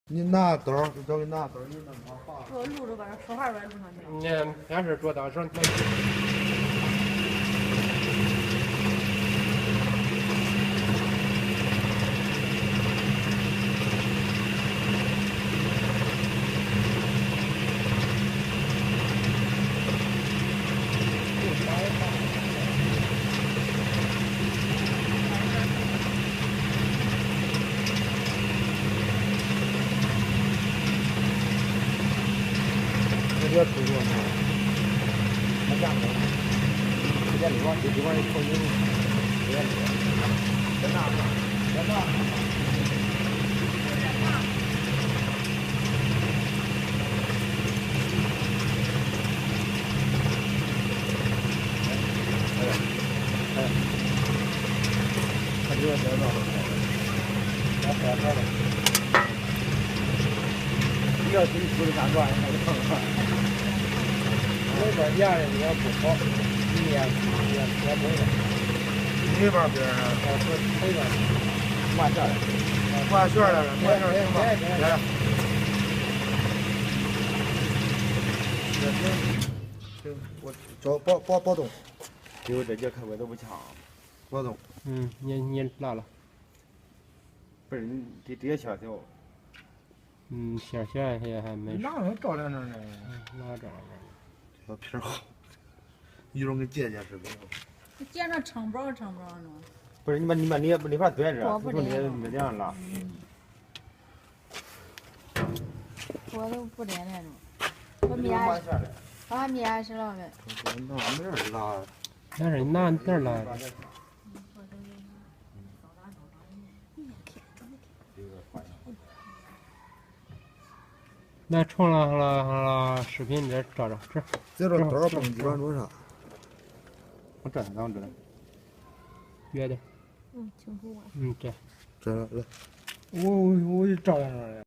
你拿刀，找你拿刀，你弄它画。我录着吧，说话吧录上去。你还是做到上。别出过呢，没干过。这边里边这地方一口音，这边里，别拿了，别拿了。他这个别闹了，别开了。你要自己出去干转，那就碰了。那边压的你要不好，你也不会。那边边啊，这边挂线了，挂线了，挂线行吧？来。行，我找保动。因为这节课我都不强，保动。你拉了。不是你这也小小。线也还没。哪能照亮着呢？哪照亮？小皮好，一种跟姐姐似的。你见着撑不着呢。不是你把没法对着，你说你没这样拉。我都不连那种。我面是了呗。那没人拉。但是你拿这儿拉。那冲了视频这照着这。这个多少蹦几万多少？我这哪这？约的。清楚啊。这。这来。我照亮了。